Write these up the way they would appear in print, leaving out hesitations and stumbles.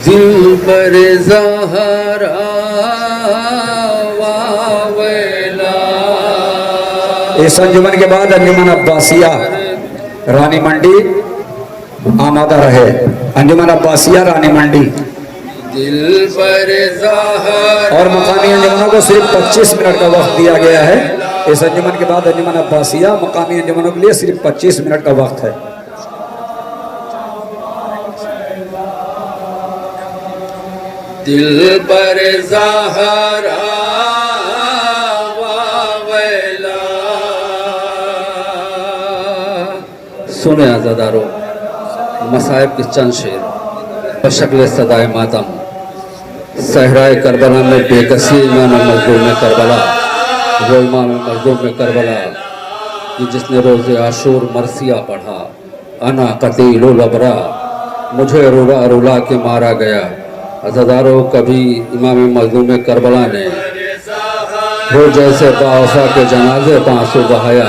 दिल पर ज़हरा वावेला। इस अंजुमन के बाद अंजुमन अब्बासिया रानी मंडी आमादा रहे। अंजुमन अब्बासिया रानी मंडी दिल पर ज़हरा। और मकामी अंजुमनों को सिर्फ 25 मिनट का वक्त दिया गया है। इस अंजुमन के बाद अंजुमन अब्बासिया मकामी अंजुमनों के लिए सिर्फ 25 मिनट का वक्त है। दिल पर ज़हरा वावेला। सुने आज़ादारो मसाइब के चंद शेर बशक्ल सदाए मातम। सहराए करबला में बेकसी इमाम मजलूम में करबला, वो इमाम मजलूम में करबला कि जिसने रोज़े आशूर मरसिया पढ़ा। अना कतीलुल अबरा, मुझे रुला रुला के मारा गया। अज़ादारों कभी इमाम मजलूम करबला ने वो जैसे बावफा के जनाजे पर आंसू बहाया,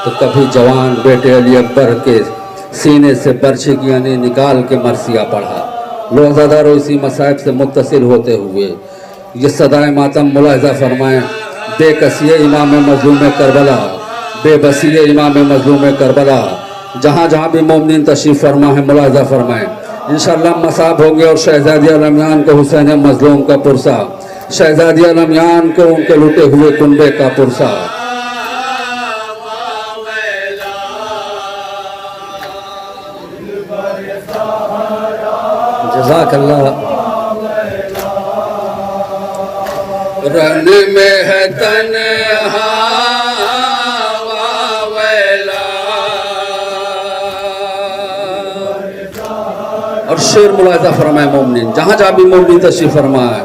तो कभी जवान बेटे अली अकबर के सीने से बर्छी की यानी निकाल के मरसिया पढ़ा। लो अज़ादारों इसी मसाइब से मुत्तसिल होते हुए ये सदाए मातम मुलाहिज़ा फरमाएँ। बेकसी इमाम मजलूम करबला, बेबसी इमाम मजलूम करबला, जहाँ जहाँ भी मोमिनीन तशरीफ़ फरमा है मुलाहिज़ा फरमाएँ। इंशाअल्लाह मसाब होंगे और शहजादिया लम्यान को हुसैन मजलूम का पुरसा, शहजादिया लम्यान को उनके लुटे हुए कुंबे का पुरसा। जज़ाकल्लाह। रन में है तन्हा वावेला। और शेर मुलाहिज़ा फरमाए मोमिनीन, जहाँ जहाँ भी मोमिनीन तशरीफ़ फरमाए।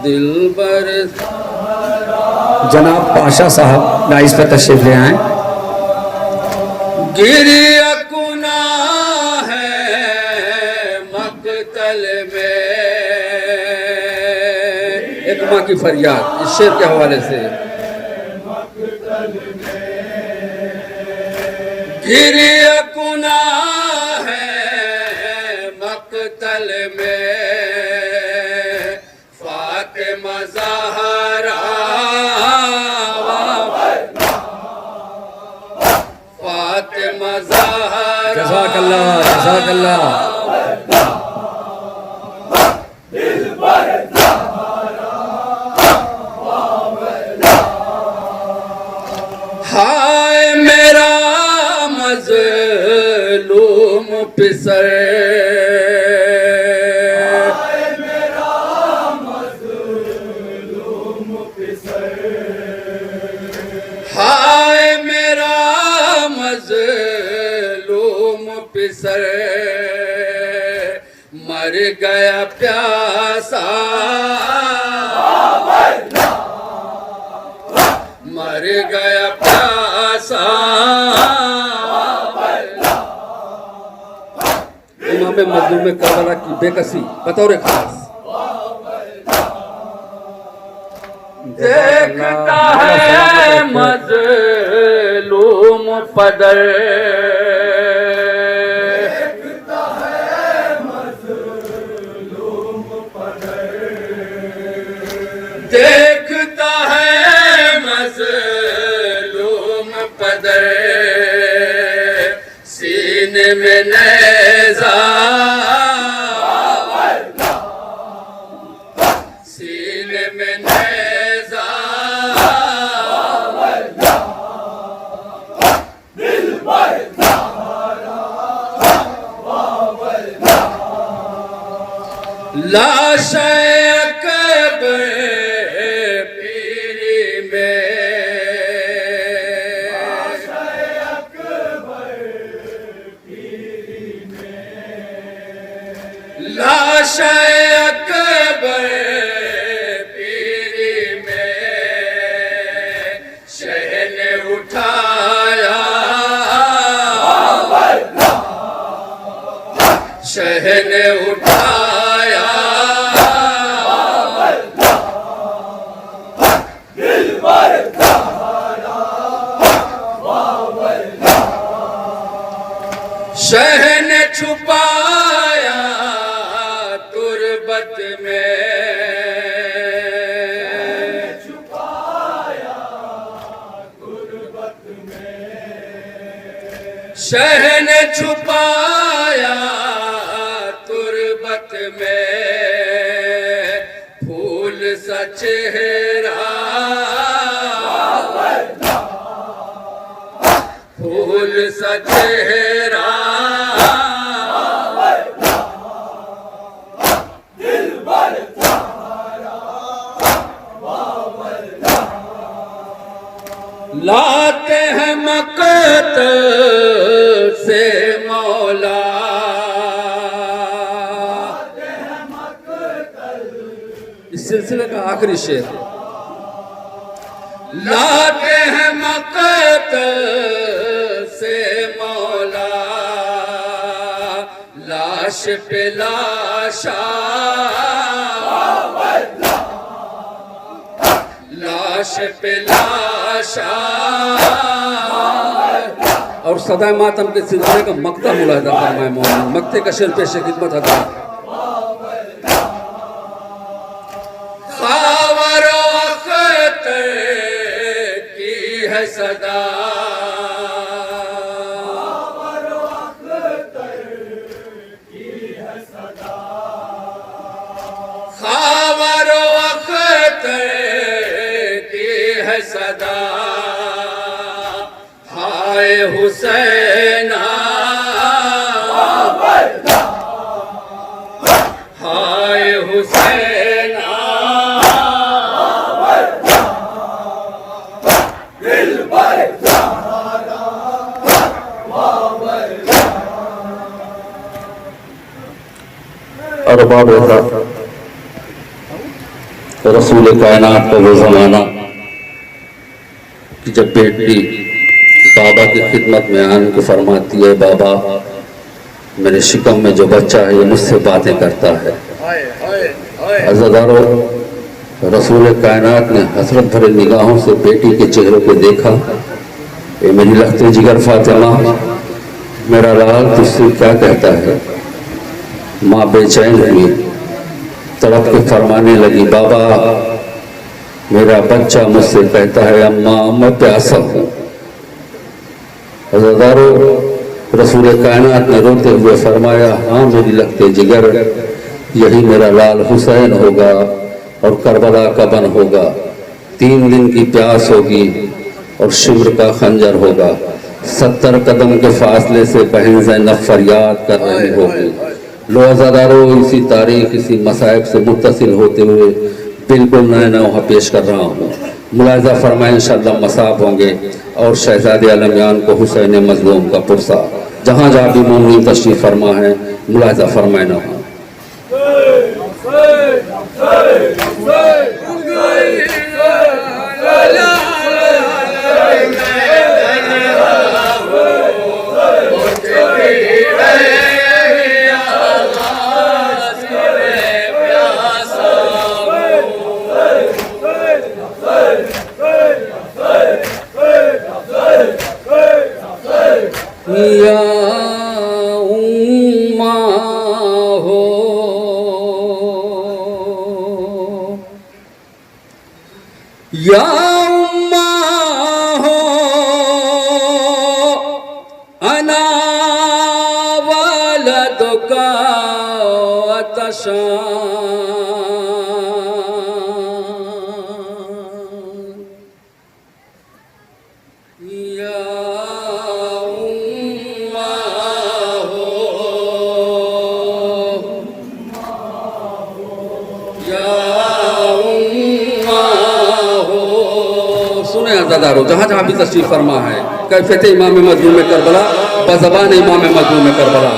दिल पर जनाब पाशा साहब डाइस पर तशरीफ ले आए। गिरिया कुना है मकतल में। एक माँ की फरियाद इस शेर के हवाले से। गिरिया कुना मकतल में, फातिमा ज़हरा, फातिमा ज़हरा। जज़ाकल्लाह जज़ाकल्लाह। हाय मेरा मज़लूम पिसर, हाय मेरा मज़लूम पिसर। मर गया प्यासा, मर गया प्यासा। इमाम मजलूम करबला की बेकसी बतौर खास। देखता है मजलूम पदर, देखता है मजलूम पदर, देखता है मजलूम पदर। सीने में नेज़ा, सीने में नेज़ा। लाश अकबर पीरी में, लाश अकबर पीरी में। शह ने उठाया, शह ने उठाया। शह ने छुपाया शहन छुपाया तुरबत में फूल सा चेहरा, फूल सा चेहरा, लाते हैं मकत से मौला, इस सिलसिले का आखिरी शेर। लाते हैं मकत से मौला, लाश पे लाशा, लाश पे लाशा। और सदाए मातम के सिलसिले का मक्ता मुलाहिदा फरमाए मौलाना, मक्ते का शेर पेश खिदमत अदा। खावरो अख्तर की है सदा, खावरो अख्तर की है सदा, हाय हुसैना, हाय हुसैना। और बाब रसूल कायनात का वो जमाना कि जब बेटी बाबा की खिदमत में आन को फरमाती है, बाबा मेरे शिकम में जो बच्चा है ये मुझसे बातें करता है। अज़ादारों, रसूल कायनात ने हसरत भरे निगाहों से बेटी के चेहरे को देखा। ये मेरी लख्ते जिगर फातिमा, मेरा लाल तुझसे क्या कहता है। माँ बेचैन हुई, तड़प के फरमाने लगी, बाबा मेरा बच्चा मुझसे कहता है अम्मा मैं प्यासा हूँ। अज़ादारों, रसूल कायनात ने रोते हुए फरमाया, हाँ मेरी लगते जिगर, यही मेरा लाल हुसैन होगा और करबला का बन होगा। 3 दिन की प्यास होगी और शिम्र का खंजर होगा। 70 कदम के फासले से बहन ज़ैनब फरियाद कर रही होगी। लो अज़ादारों, इसी तारीख इसी मसाइब से मुत्तसिल होते हुए बिल्कुल नया नौहा पेश कर रहा हूँ। मुलाहिज़ा फरमाएं, इंशाअल्लाह मसाब होंगे और शहज़ादे आलमियान को हुसैन मज़लूम का पुरसा। जहाँ जहाँ भी मोमिन तशरीफ़ फरमा है, मुलाहिज़ा फरमाएं ना। या उम्मा हो, या उम्मा हो, अना वलदुका अतशान, या अज़ादारों, जहाँ जहाँ भी तशरीफ़ फरमा है, कैफियत इमाम मज़लूम में करबला बज़बान इमाम मज़लूम में करबला।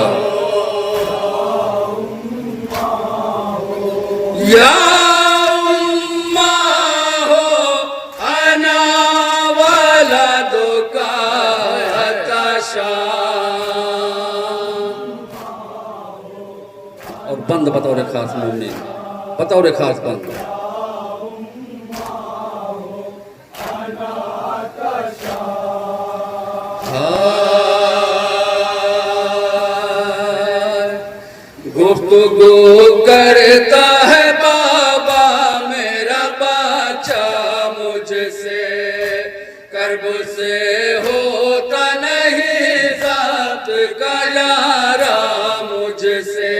या उम्मा हो अना वलदुका अतशान। और बंद बतौर खास मोमिन, बतौर खास बंद। गुफ्तगू करता है बाबा मेरा बच्चा मुझसे, कर्ब से होता नहीं ज़ाहिर। का यारा मुझसे,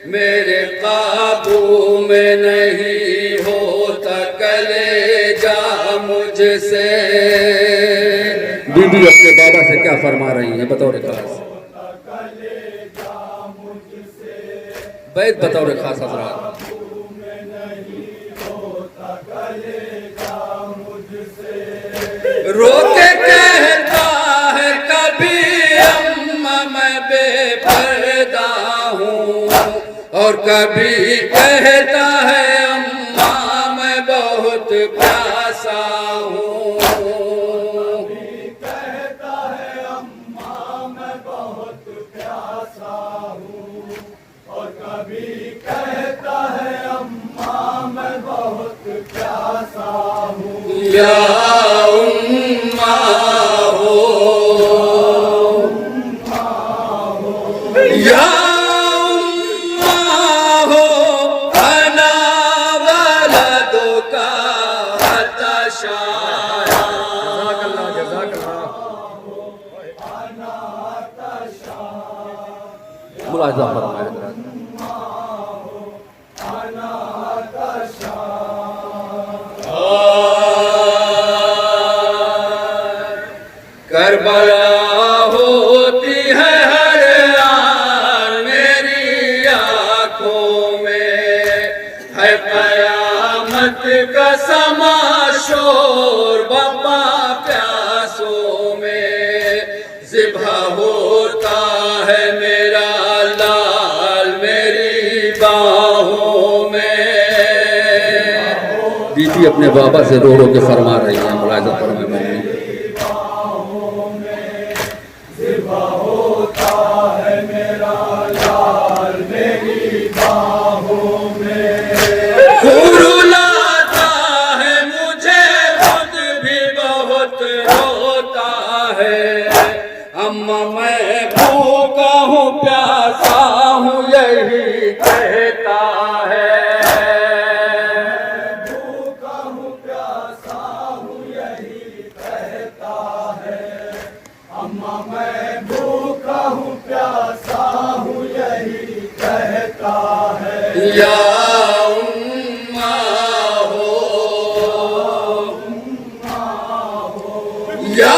मेरे काबू में नहीं होता कलेजा मुझसे। बीबी अपने बाबा से क्या फरमा रही है बतौर खास? बैत बतौर खास हजरात। रोके कहता है कभी अम्मा मैं बेपर्दा हूँ, और कभी कहता है अम्मा मैं बहुत प्यासा हूँ। या उम्मा हो, या उम्मा हो, अना वलदो का तशाया। मुलाहिजा फरमाया करबला होती है हर आन मेरी आँखों में, है कयामत का समा शोर बपा प्यासों में। ज़िबा होता है मेरा लाल मेरी बाहों में। बीबी अपने बाबा से रो रो के फरमा रही है, मुलाहिजा फरमाया अम्मा मैं भूखा हूँ प्यासा हूँ यही कहता है। भूखा हूँ प्यासा हूँ यही कहता है। अम्मा मैं भूखा हूँ प्यासा हूँ यही कहता है। या उम्मा हो, या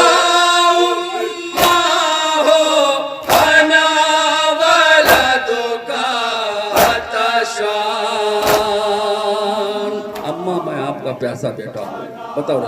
अम्मा मैं आपका प्यासा बेटा हूँ, बताओ ना।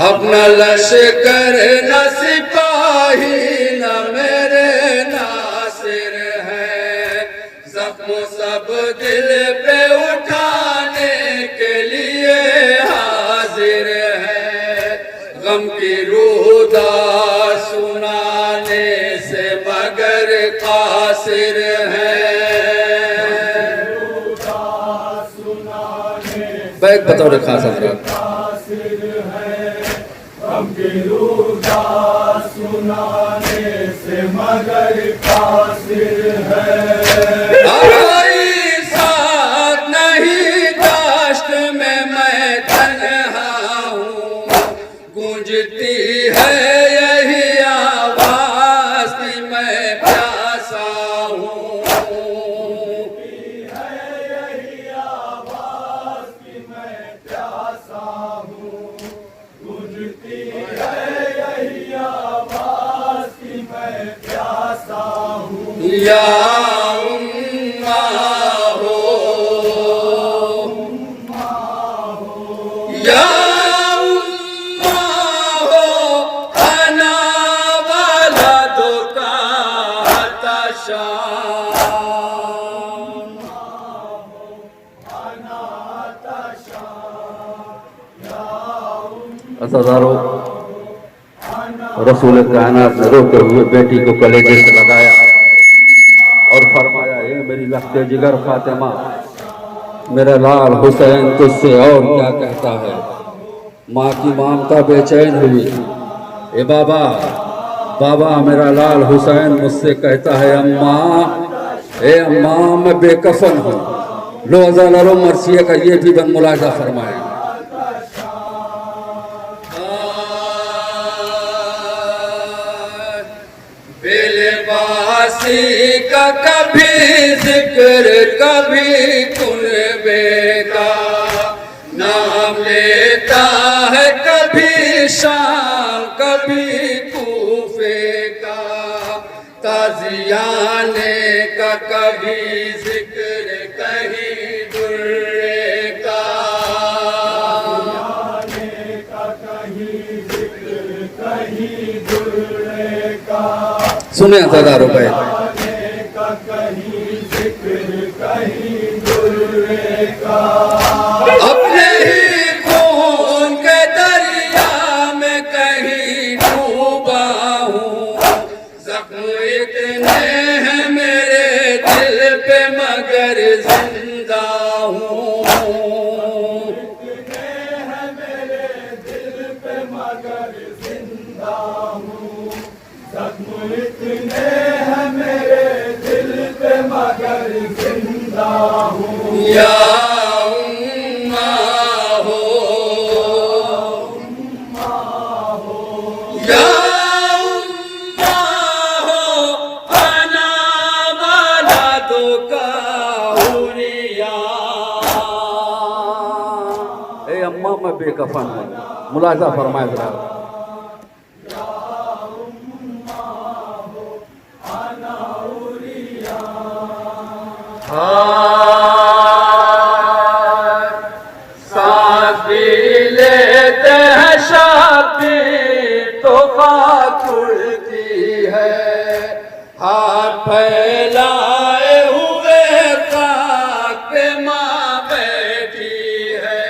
अपना लश्कर न सिपाही न मेरे नासिर है, जख्म सब दिल पे उठाने के लिए हाजिर है। गम की रूदा सुनाने से मगर कासिर है। बैग बताओ रे खास हजरात। सुनाने से मगर कासिर है। कोई साथ नहीं दाश्त में मैं तन्हा हूँ, गूंजती है यही आवाज़ कि मैं प्यासा हूँ। यही आवाज़ कि मैं प्यासा हूँ, गूंजती है यही आवाज़ कि मैं प्यासा हूँ। या उम्मा हो, या उम्मा हो, अना वलदो का तशान। असदारों, रसूल कायनात ने रोते हुए बेटी को कलेजे से लगाया और फरमाया, ये मेरी लख्ते जिगर फातिमा, मेरा लाल हुसैन तुझसे और क्या कहता है। माँ की ममता बेचैन हुई। ए बाबा, बाबा मेरा लाल हुसैन मुझसे कहता है, अम्मा ए अम्मा मैं बेकफन हूँ, लो हज़ारों मरसिया का ये भी बन मुलाजा फरमाए। बेलबासी का कभी जिक्र कभी कुनबे का नाम लेता है, कभी शाम कभी कूफे का, ताजियाने का कभी जिक्र कहीं दुर्रे का, सुने हज़ार रुपए अपने ही खून के दरिया में कहीं डूबा हूँ, जख्म इतने हैं मेरे दिल पे मगर जिंदा हूँ। या उम्मा हो, या उम्मा हो, आना वाला दो का हुरिया। ए अम्मा मैं बेकफन हूँ, मुलाजा फरमाए जरा। सांस भी लेते हैं शादी तो खाक उड़ती है, हाथ फैलाए हुए खाक पे माँ बैठी है,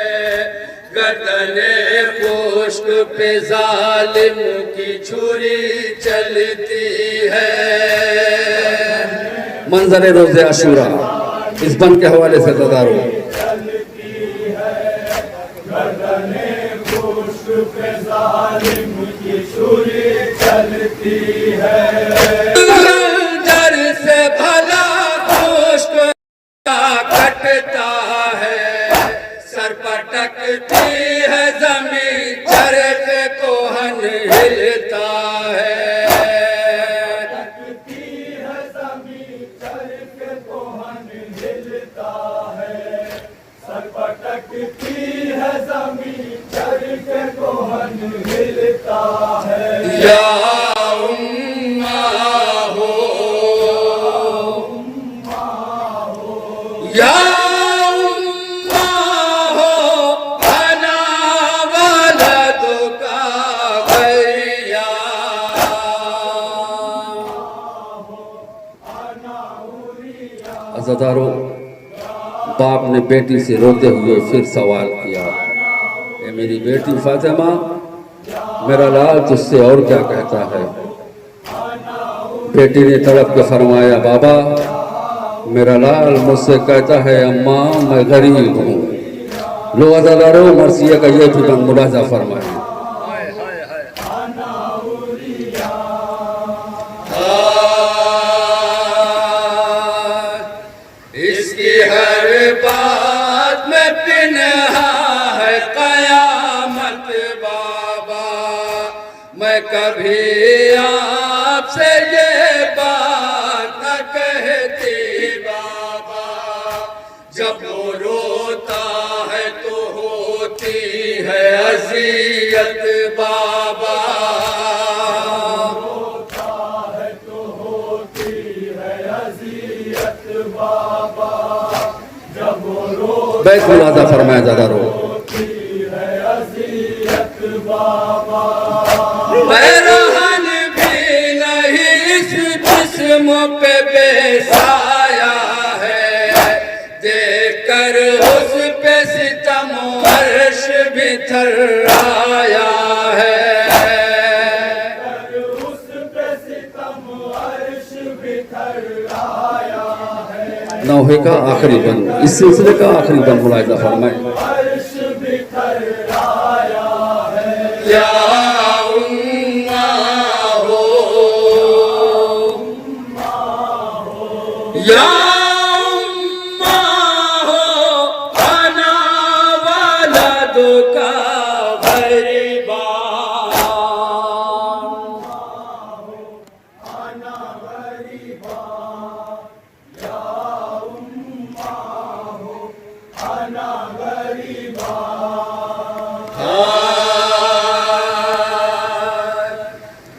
गर्दने खुश्क पे जालिम की छुरी चलती है। मंजर रोज़े आशूरा इस बन के हवाले से ज़दारो। डर से भला खुश्क कटता है, सर पटकती है जमीन, चरखे कोहन हिलता है। या उम्मा हो, या उम्मा हो, आना वाला दो का गैया। अज़ादारों, बाप ने बेटी से रोते हुए फिर सवाल किया, ए मेरी बेटी फातिमा, मेरा लाल तुझसे और क्या कहता है? बेटी ने तड़प के फरमाया, बाबा मेरा लाल मुझसे कहता है अम्मा मैं गरीब हूँ। लो हज़ारों मरसिया का ये भी बन मुलाजा फरमाए। इसकी हर बात में पिन्हा है कयामत बाबा, मैं कभी आपसे ये बात न कहती बाबा, जब वो रोता है तो होती है अज़ियत बाबा। बैत मुलाजा फरमाया ज़ादारो। रहन भी नहीं इस जिस्म पे बेसाया है, देख कर उस पे सितम अर्श भी थर्राया है। नौहे का आखिरी बन, इस सिलसिले का आखिरी बन मुलाहिज़ा फरमाए। या उम्मा हो, या का गरीबान।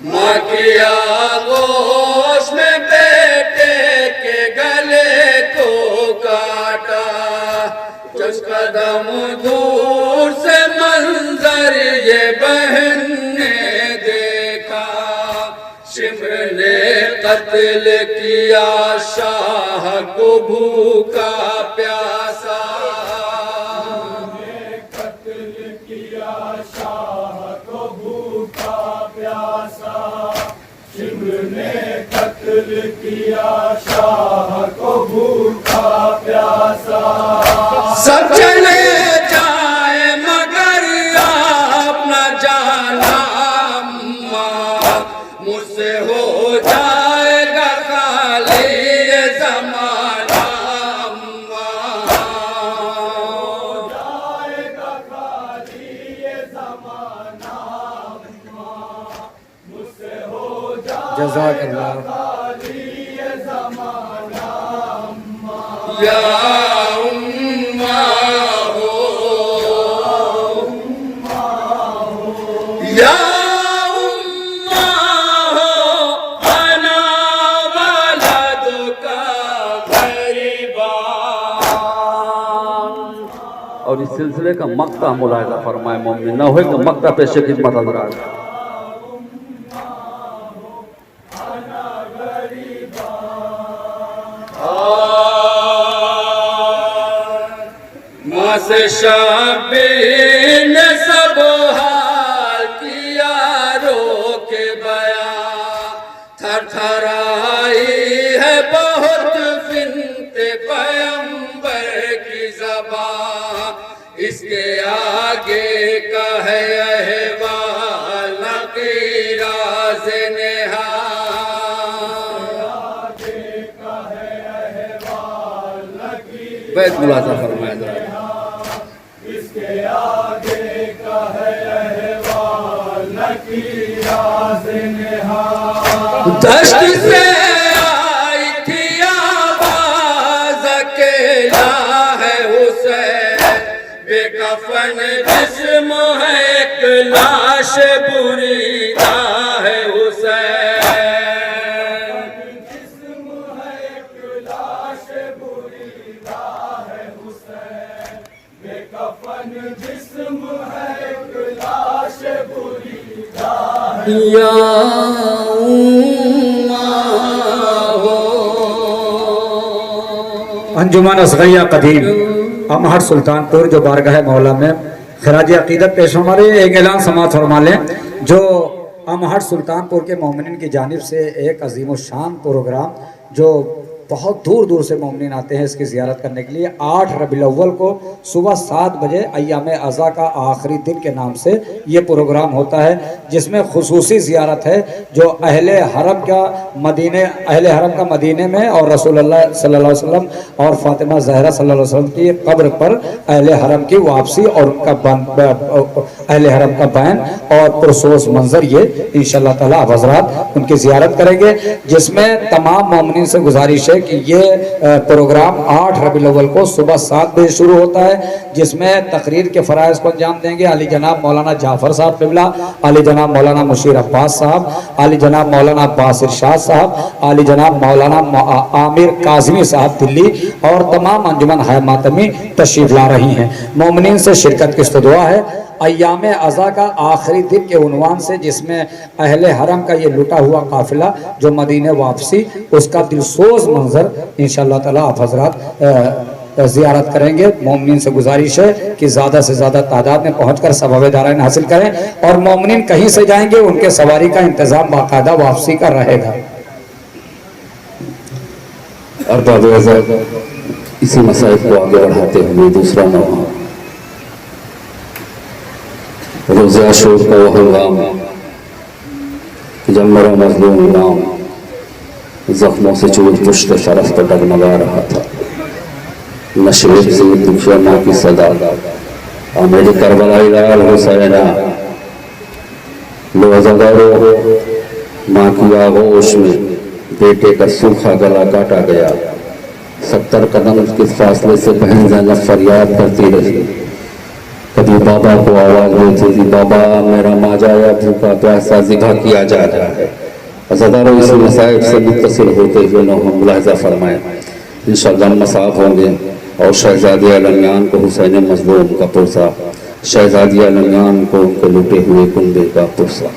माँ किया गोश में बेटे के गले को काटा, कुछ कदम दूर से मंजर ये बहन ने देखा। शिमर ने कत्ल किया शाह को भूखा प्यासा। सब चले जाए मगर आप न जाना अम्मा, मुझसे हो जाएगा खाली ये ज़माना अम्मा। जज़ाकल्लाह। या उम्मा हो, या उम्मा हो, अना वलद का गरीबान। और इस सिलसिले का मक्ता मुलाहिजा फरमाए मोमिन न हो तो मक्ता पेश खिदमत हज़रात। माँ से शाबी ने सब हाल किया रो के बया, थर थर आई है बहुत फिनते पैगंबर की ज़बान। इसके आगे का है अहवाल नकीराज़ नेहा। बैत मुलाहिजा फरमाए हज़रात। दश्त से आई थी आवाज़ अकेला है हुसैन, बेकफन जिस्म है एक लाश बुरी है हुसैन। या उम्मा हो। अंजुमन असगरिया कदीम अमहर सुल्तानपुर जो बारगाह मौला में खराज अकीदत पेश हमारे एक ऐलान समात फरमा लें। जो अमहर सुल्तानपुर के मोमिनीन की जानिब से एक अजीम शान प्रोग्राम जो बहुत दूर दूर से मोमिनीन आते हैं इसकी ज़ियारत करने के लिए 8 रबीउल अव्वल को सुबह 7 बजे अय्याम अज़ा का आखिरी दिन के नाम से ये प्रोग्राम होता है, जिसमें खुसूसी ज़ियारत है जो अहले हरम का मदीने में और रसूलुल्लाह सल्लल्लाहु अलैहि वसल्लम और फातिमा ज़हरा सल्लल्लाहु अलैहि वसल्लम की कब्र पर अहले हरम की वापसी और उनका अहले हरम का बैन और पुरसोस मंजर, ये इंशाअल्लाह ताला आप हज़रात उनकी ज़ियारत करेंगे। जिसमें तमाम मोमिनीन से गुजारिश है कि ये प्रोग्राम 8 रबीउल अव्वल को सुबह 7 बजे शुरू होता है, जिसमें तकरीर के फ़राइज़ को अंजाम देंगे अली जनाब मौलाना जाफ़र साहब क़िबला, अली जनाब मौलाना मुशीर अब्बास साहब, अली जनाब मौलाना अब्बास इरशाद साहब, अली जनाब मौलाना आमिर काज़मी साहब दिल्ली और तमाम अंजुमन हाय मातमी तशरीफ़ ला रही हैं। मोमिनीन से शिरकत की इस्तदुआ है अय्याम अज़ा का आखिरी दिन के उन्वान से, जिसमें अहले हरम का ये लुटा हुआ काफिला जो मदीने वापसी उसका दिलसोज मंजर इंशाअल्लाह ताला आप हज़रात ज़ियारत करेंगे। मोमिनीन से गुजारिश है कि ज़्यादा से ज़्यादा तादाद में पहुँचकर सवाब दारैन हासिल करें और मोमिनीन कहीं से जाएंगे उनके सवारी का इंतज़ाम बाकायदा वापसी का रहेगा। इसी मसाइल को आगे बढ़ाते हुए दूसरा मौका रोज़े आशूर का वो हंगाम जब मेरा मज़लूम इमाम जख्मों से चूर पुश्त शरफ पर डगमगा रहा था, नशे से दुखिया माँ की सदा और मेरी करबलाई लाल हुसैना लो अज़ादारो, माँ की आगोश में बेटे का सूखा गला काटा गया। 70 कदम के फासले से बहन ज़ैनब फरियाद करती रही। कभी बाबा को आवाज़ देती थी, बाबा मेरा माजाया भूखा प्यासा ज़िबा किया जा रहा है। अज़ादारो, इस मसाइब से मुत्तसिल होते हुए नो हम मुलाहिज़ा फरमाएँ, इंशाअल्लाह मसाफ होंगे। और शहज़ादी अलमियान को हुसैन मज़लूम का पुरसा, शहज़ादी अलमियान को उनके लूटे हुए कुंबे का पुरसा।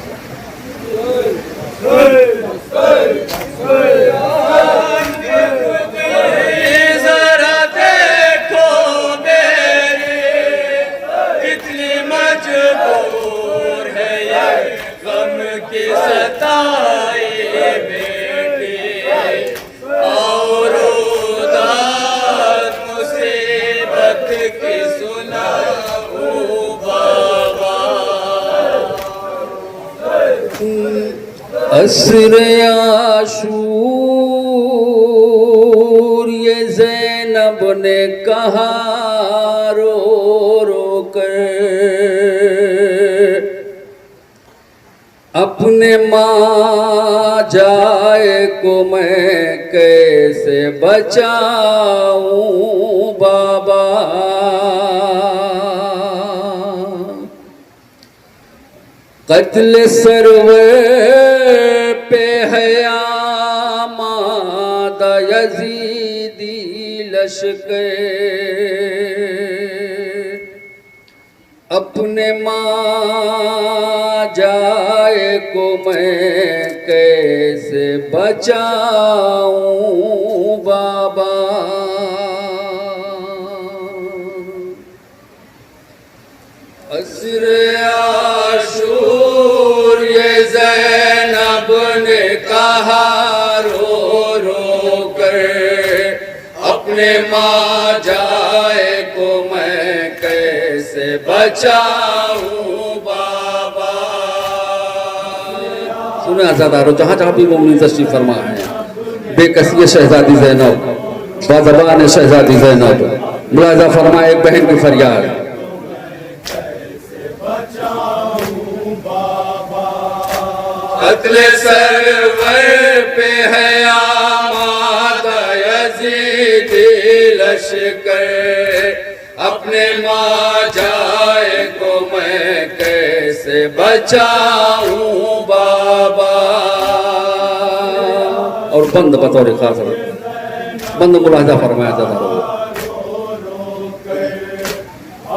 असर आशूर ये ज़ैनब ने कहा रो रो कर, अपने माँ जाए को मैं कैसे बचाऊं बाबा। कत्ल सरवर पे है आमादा यजीदी लश्कर, अपने माँ जाए को मैं कैसे बचाऊं बाबा। असर आशूर ये ज़ैनब ने कहा रो रो कर, अपने माँ जाए को मैं कैसे बचाऊं बाबा। सुने अज़ादारो, जहाँ जहाँ भी मोमिन तशरीफ फरमा है, बेकसी शहजादी ज़ैनब, बाज़बान शहजादी ज़ैनब, मुलाहिज़ा फरमा एक बहन की फरियाद। कत्ल सरवर पे है आमादा यजीदी लश्कर, अपने माँ जाए को मैं कैसे बचाऊं बाबा। और बंद बतौर खास बंद मुलाहिज़ा फरमाया जाता है,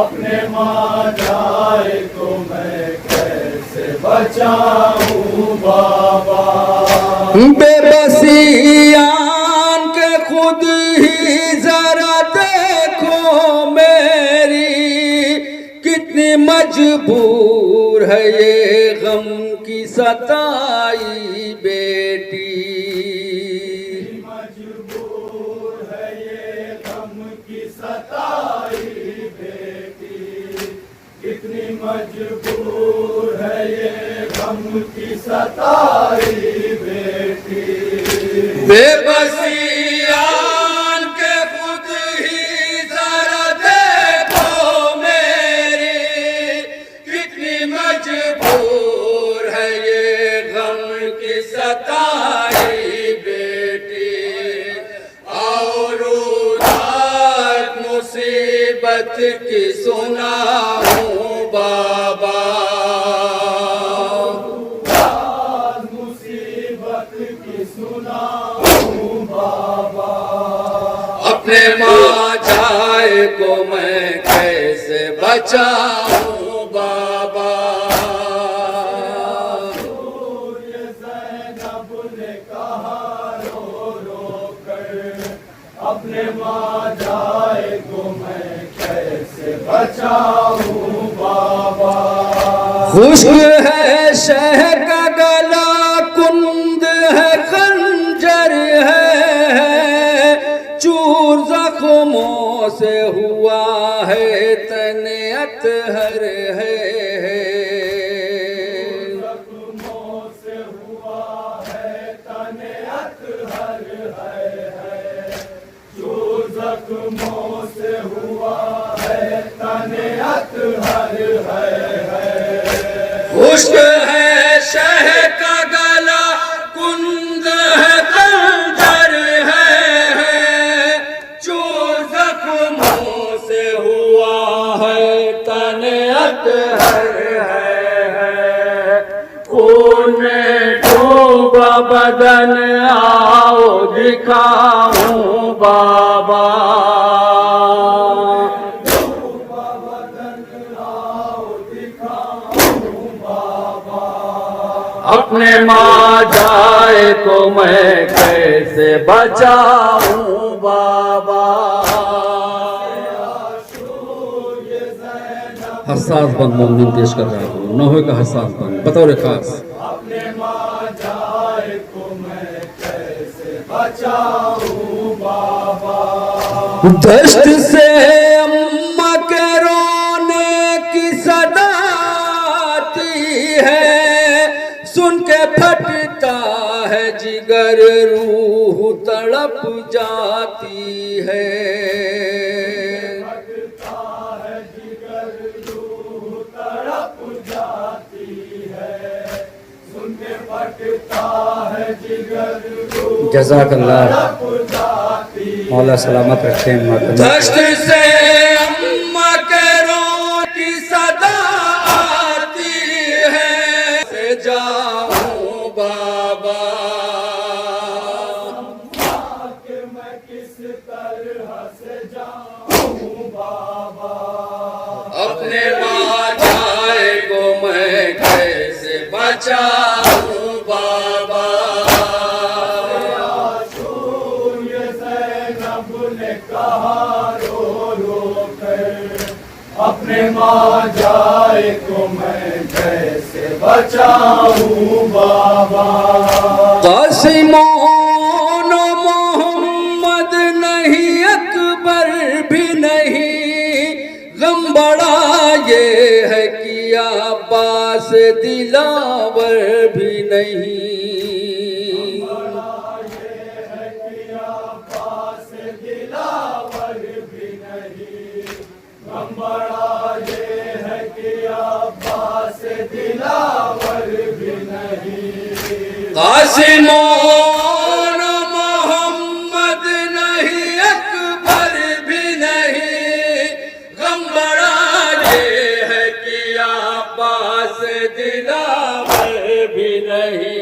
अपने माँ जाए को मैं कैसे बचाऊं बाबा। बेबसियान के खुद ही जरा देखो मेरी, कितनी मजबूर है ये गम की सताई बेटी। मजबूर है ये गम की सताई बेटी, कितनी मजबूर है ये गम की सताई बेटी। बेबसियान के खुद ही जरा देखो मेरी, कितनी मजबूर है ये गम की सताई बेटी। और उदास मुसीबत की सुनाऊं बाबा, अपने माँ जाए को मैं कैसे बचाऊं बाबा। ज़ैनब ने कहा रो रो कर, अपने माँ जाए को मैं कैसे बचाऊं बाबा। खुश्क है शह का गला, कुंद है खंजर है, चूर जख्मों से हुआ है तने अतहर है। जख्मों से हुआ है तने अतहर है, जो जख्मों से हुआ है तने अतहर खुश्क है शह का गला, कुंद है खंजर है, जो जख्मों से हुआ है तन अतहर है। खून डूबा बदन आओ दिखाऊं बाबा, अपने माँ जाए को मैं कैसे बचाऊं बाबा। हसास बन मोमिन पेश कर रहा हूँ, नौहे का हसास बन बतौर खास। अपने माँ जाए को मैं कैसे बचाऊं बाबा। दश्त से अम्मा के रोने की सदा आती है, सुन के फटता है जिगर, रूह तड़प जाती है। तड़प जाती है, सुन के फटता है जिगर, जज़ाकल्लाह, तड़प जाती है। मौला सलामत रखे मातम। दश्त से अम्मा के रोने की सदा आती है, से जाऊं बाबा। कि मैं किस तरह से जाऊं बाबा। अपने माँ जाए को मैं कैसे बचाऊं बाबा। ये ज़ैनब ने कहा रो रो कर, अपने माँ जाए को मैं कैसे बचाऊं बाबा। कासिमोन मोहम्मद नहीं, अकबर भी नहीं, गम बड़ा ये है कि अब्बास दिलावर भी नहीं। दिलावर भी नहीं, गम बड़ा ये है कि अब्बास दिलावर भी नहीं। कासिमोन मोहम्मद नहीं, अकबर भी नहीं, गम बड़ा ये है कि अब्बास दिलावर भी नहीं।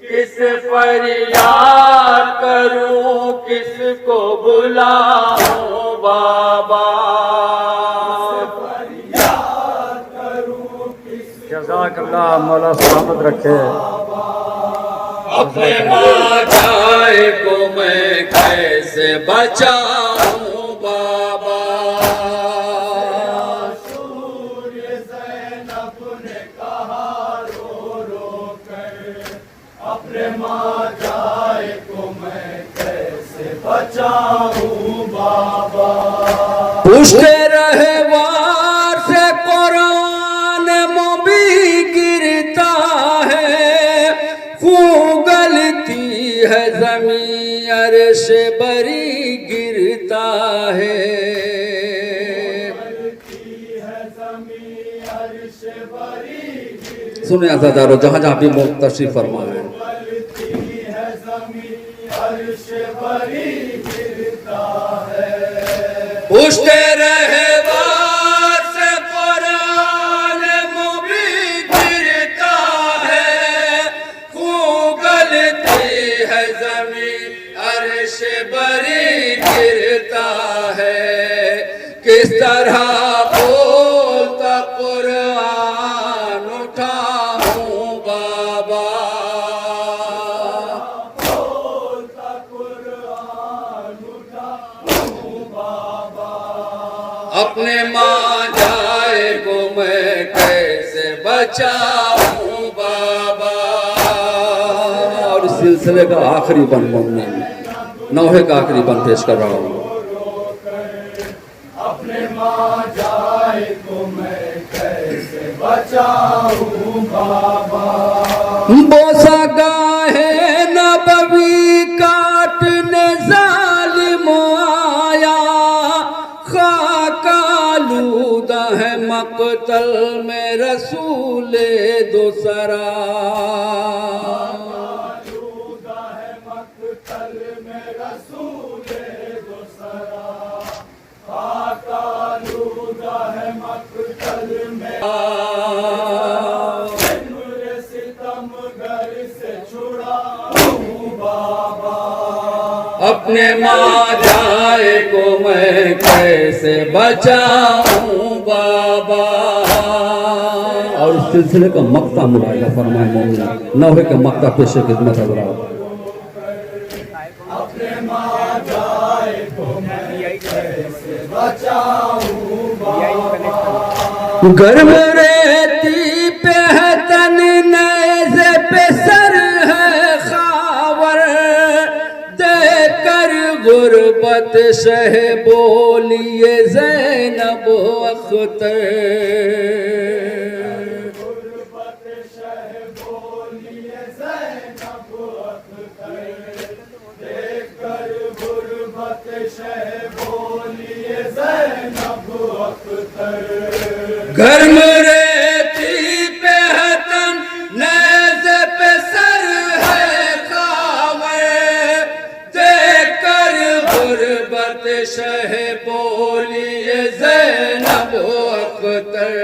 किस फरियाद करूं, किसको बुलाऊं बाबा। फरियाद करूं किस जज़ाकल्लाह, मौला सलामत रखे। अपने माँ जाए को मैं कैसे बचाऊं बाबा। सूर्य ज़ैनब ने कहा रो रो कर, अपने माँ जाए को मैं कैसे बचाऊं बाबा। पूछते रहे वार से कुरान मोबी गिरता है, खूब गलती है ज़मीं अर्श बरी गिरता है। सुने अज़ादारो, जहाँ जहाँ भी तशरीफ फरमा है, पूछते रहे वार से कुरान मोबी गिरता है, खूब गलती है ज़मीं अर्श बरी गिरता है। किस तरह बोलता कुरान उठाऊं बाबा। अपने माँ जाए को मैं कैसे बचाऊं बाबा। और इस सिलसिले का आखिरी बन मोमिन, नौहे का आखिरी बन पेश कर रहा हूँ। अपने माँ जाए को मैं कैसे बचाऊं बाबा। बोसा गाहे नबवी काटने जालिम आया, खाका लूदा है मक़तल में रसूल दूसरा। आलूदा है मक़तल में रसूल दूसरा। आलूदा है मक़तल में सितमगर से छुड़ाऊं बाबा। अपने माँ जाए को मैं कैसे बचाऊं बाबा। और इस सिलसिले का मक्ता मुलाहिजा फरमाए मोमिन नौहे के मक्ता पेशे खिदमत हज़रात। अपने माँ जाए को मैं कैसे बचाऊं बाबा। गर्म रेती पे है तन नेज़े पे सर है खावर। देकर गुर्बत शह बोलिए ज़ैनब अख्तर। गुर्बत शह बोलिए ज़ैनब अख्तर। देखकर गुर्बत शह बोलिए ज़ैनब अख्तर। गर्म रेती पे है तन नेज़े पे सर है खावर। देकर गुर्बत शह बोलिए ज़ैनब अख्तर।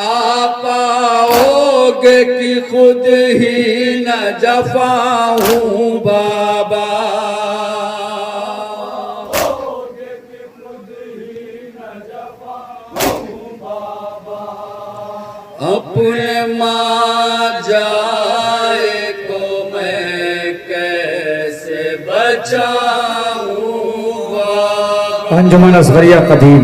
आप आओगे कि खुद ही न जफा हूँ बाबा। अपने माँ जाए को मैं कैसे बचाऊंगा। अंजुमन असगरिया कदीम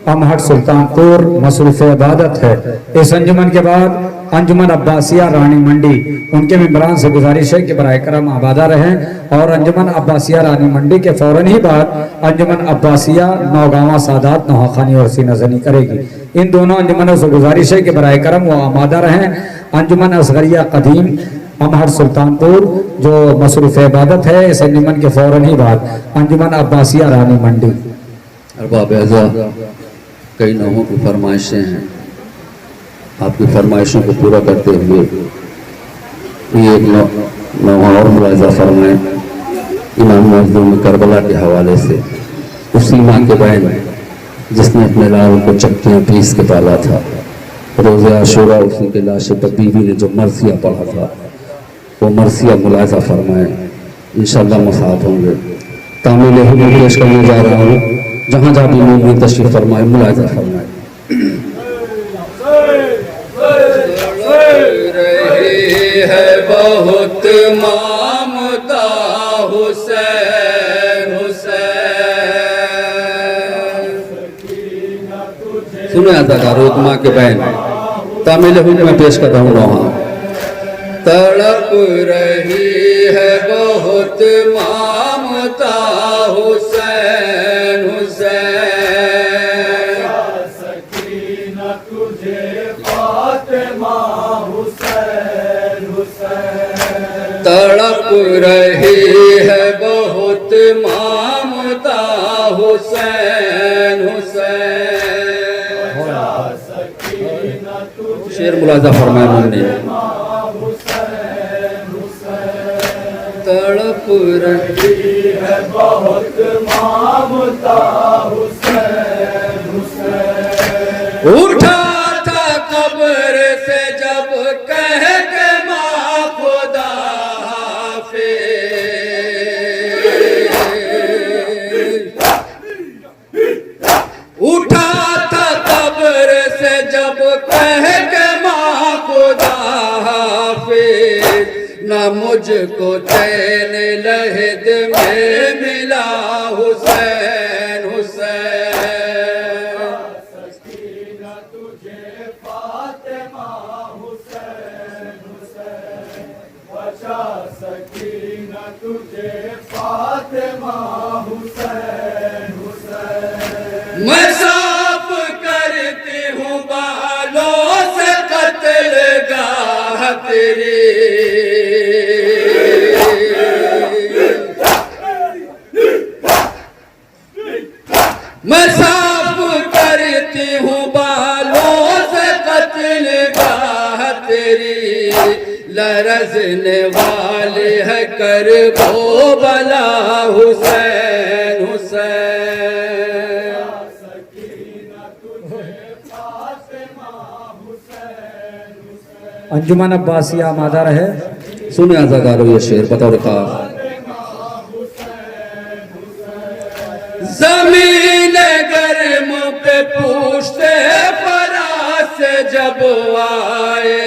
अमहट सुल्तानपुर मसरूफ़ इबादत है। इस अंजुमन के बाद अंजुमन अब्बासिया रानी मंडी उनके मेंबरान से गुजारिश है कि बराए करम आबादा रहें। और अंजुमन अब्बासिया रानी मंडी के फौरन ही बाद अंजुमन अब्बासिया नौगावा सादात नौखानी और सीनाजनी करेगी। इन दोनों अंजुमनों से गुजारिश है कि बराए करम वो आमादा रहें। अंजुमन असगरिया कदीम अमहट सुल्तानपुर जो मसरूफ़ इबादत है, इस अंजुमन के फौरन ही बाद अंजुमन अब्बासिया रानी मंडी। अरबाब अज़ा, कई नौहों की फरमाइशें हैं। आपकी फरमाइशों को पूरा करते हुए ये एक नौहा और मुलाहिज़ा फरमाएं। इमाम मज़लूम करबला के हवाले से उसी माँ के बहन जिसने अपने लाल को चक्कियाँ पीस के पाला था, रोज़े आशूरा उसी के लाशे पर बीवी ने जो मरसिया पढ़ा था वो मरसिया मुलाहिज़ा फरमाएं। इंशाअल्लाह मुसाफ होंगे। तामील ही में पेश करने जा रहा हूँ। जहाँ जहाँ भी मोमिन तशरीफ़ फरमाए मुलाहिज़ा फरमाए। रही है बहुत ममता हुसैन हुसैन। सुने अदाकार एक माँ के बहन तामिल हुन में पेश कर रहा हूँ नौहा। तड़प रही है बहुत ममता हुसैन हुसैन। सकीना तुझे फातिमा हुसैन हुसैन। तड़प रही है बहुत ममता हुसैन हुसैन। सकीना तुझे शेर मुलाहिज़ा फरमाए हमने। तड़प रही है बहुत ममता हुसैन हुसैन। उठा था कब्र से जब कह के माँ खुदा हाफिज़। उठा था कब्र से जब कह के माँ खुदा हाफिज़। न मुझको चैन लहद में मिला हुसैन हुसैन। सकीना तुझे फातिमा हुसैन हुसैन। बचा सकीना तुझे फातिमा हुसैन हुसैन। मैं साफ करती हूँ बालों से कत्ल गाह तेरी। मैं साफ करती हूँ गरजने वाले है कर बो बला हुसैन हुसैन। अंजुमन अब्बासिया आमादा रहे। सुने आजादारो ये शेर बतौर खास। जमीन गर्म पे पूछते फरास जब आए,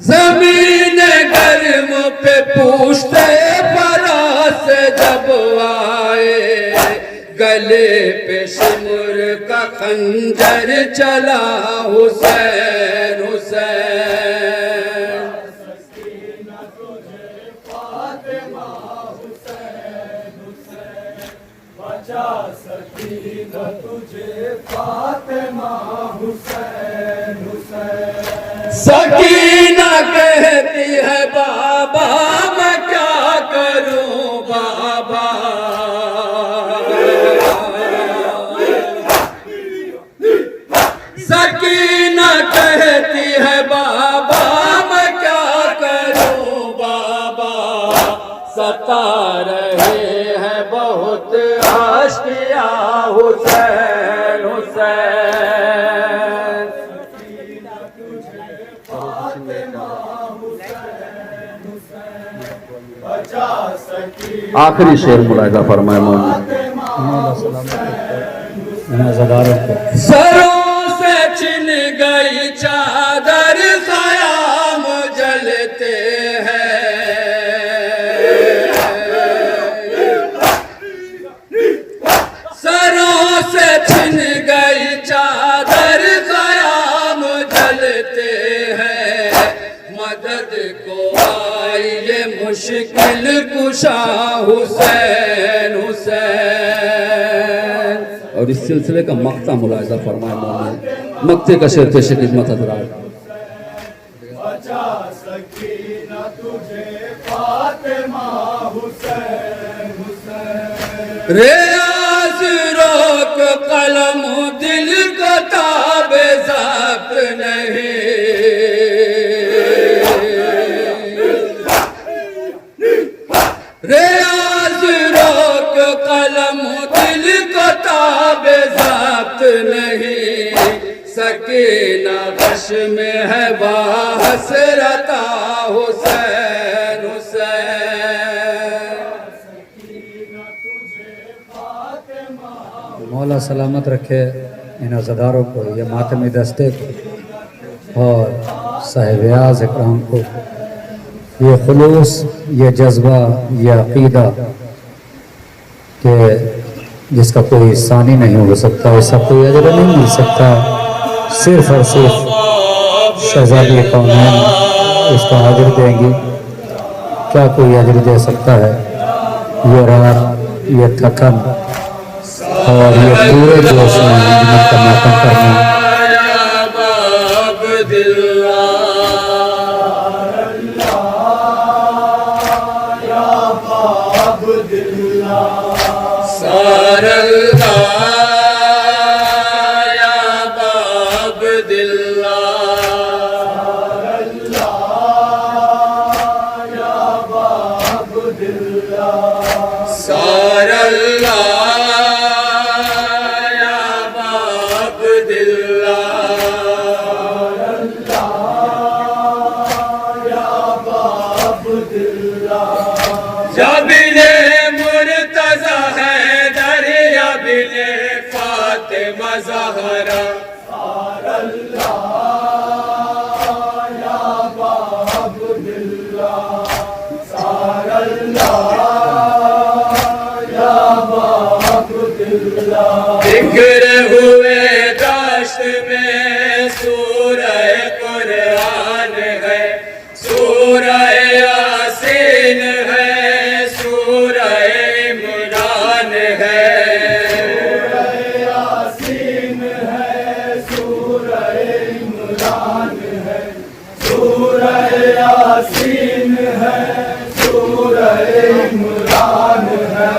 जमीन गर्म पे पूछते फरास जब आए, गले पे शिमुर का खंजर चला हुसैन हुसैन। बचा सकीना तुझे फातिमा हुसैन हुसैन। सकीना कहती है बाबा मैं क्या करूं बाबा, सकीना कहती है बाबा मैं क्या करूं बाबा, सता रहे हैं बहुत आशिया हुसैन हुसैन। बचा सकीना आखिरी शेर मुलाहिजा फरमाए मौलाना। सरों से छिन गई चादर ख़याम जलते हैं, सरों से छिन गई चादर ख़याम जलते हैं, मदद को आई ये मुश्किल कुशा हुसैन हुसैन। और इस सिलसिले का मक्ता मुलाहिजा फरमाए मौलाना। मक्ते का शेर पेश खिदमत हज़रात। बचा सकीना तुझे फातिमा हुसैन हुसैन। रियाज रोक कलम दिल को ताबे ज़ब्त नहीं, रियाज रोक कलम दिल को ताबे ज़ब्त नहीं, सकीना बश में है हसरता हुसैन हुसैन। मौला सलामत रखे इन अज़ादारों को, ये मातमी दस्ते को और साहिब-ए-आज़ इकराम को। ये खुलूस, ये जज्बा, ये अक़ीदा कि जिसका कोई सानी नहीं हो सकता, इसका कोई अजर नहीं मिल सकता, सिर्फ और सिर्फ शहज़ादी कौनैन इसका अजर देंगी। क्या कोई अजर दे सकता है? ये रात, ये थकन और ये पूरे जोश में हिम्मत का मातम करना। जबिले मुर्तज़ा है दरिया बिले फातिमा ज़हरा, बिखरे हुए दाश्त में सूरह कुरान है, सूरह यासीन है, सूरह इमरान है, यासीन है, सूरह इमरान है, सूरह यासीन है, सूरह इमरान है।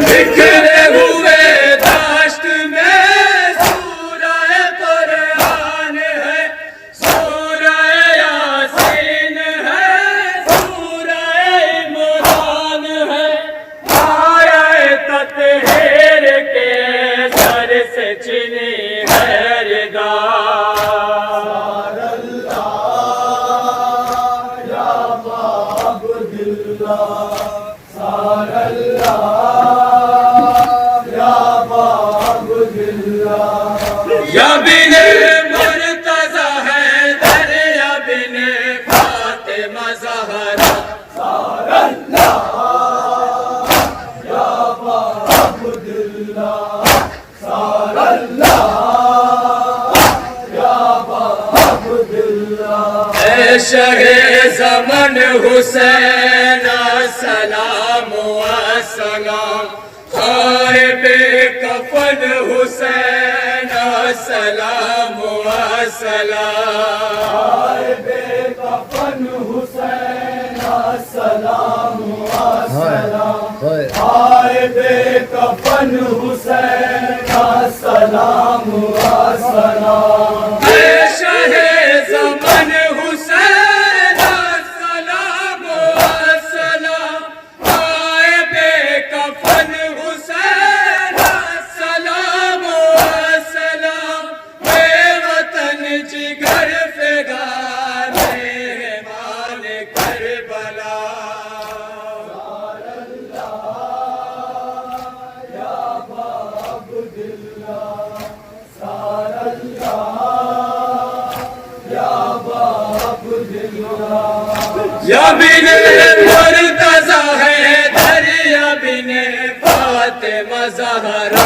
बिखरे हुए दाश्त में सूरह कुरान शहे ज़मन हुसैन सलाम सलाम, हाय बेकफन हुसैन सलाम सलाम, हाय बेकफन हुसैन सलाम सलाम, हाय बेकफन हुसैन सलाम सलाम। शहे ज़मन हुसैन सलाम सलाम, हाय बेकफन हुसैन सलाम सलाम, बेवतन जिगर फिगार मेहमान करबला। या बिन मुर्तज़ा है दरिया बिन फातिमा ज़हरा,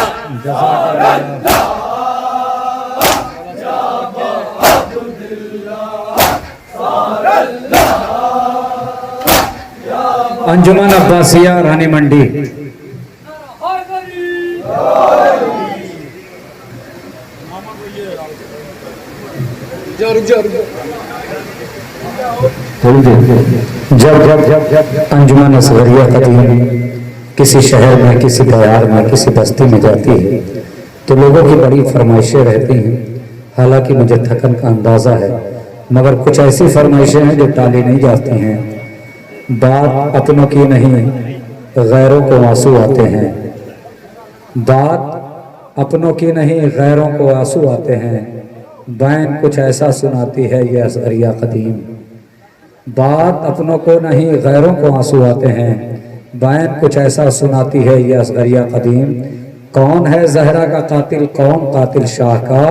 अंजुमन अब्बासिया रानी मंडी। जब अंजुमन असगरिया कदीम किसी शहर में, किसी बाजार में, किसी बस्ती में जाती है तो लोगों की बड़ी फरमाइशें रहती हैं। हालांकि मुझे थकन का अंदाज़ा है, मगर कुछ ऐसी फरमाइशें हैं जो टाली नहीं जाती हैं। बात अपनों की नहीं, गैरों को आंसू आते हैं। बात अपनों की नहीं, गैरों को आंसू आते हैं। बैन कुछ ऐसा सुनाती है ये असगरिया कदीम। बात अपनों को नहीं, गैरों को आंसू आते हैं। बैन कुछ ऐसा सुनाती है ये असगरिया कदीम। कौन है जहरा का कातिल, कौन कातिल शाह का,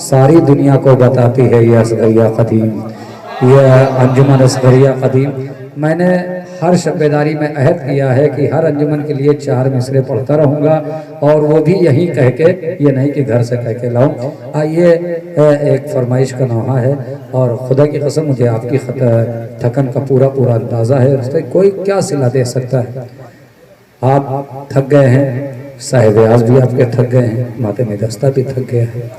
सारी दुनिया को बताती है ये असगरिया कदीम। यह अंजुमन असगरिया कदीम। मैंने हर शब्बेदारी में अहद किया है कि हर अंजुमन के लिए 4 मिसरे पढ़ता रहूँगा, और वो भी यहीं कह के, ये नहीं कि घर से कह के लाऊं। ये एक फरमाइश का नौहा है, और खुदा की कसम मुझे आपकी थकन का पूरा अंदाज़ा है। उससे कोई क्या सिला दे सकता है। आप थक गए हैं, साहिब आज़ भी आपके थक गए हैं, माते में दस्ता भी थक गया है,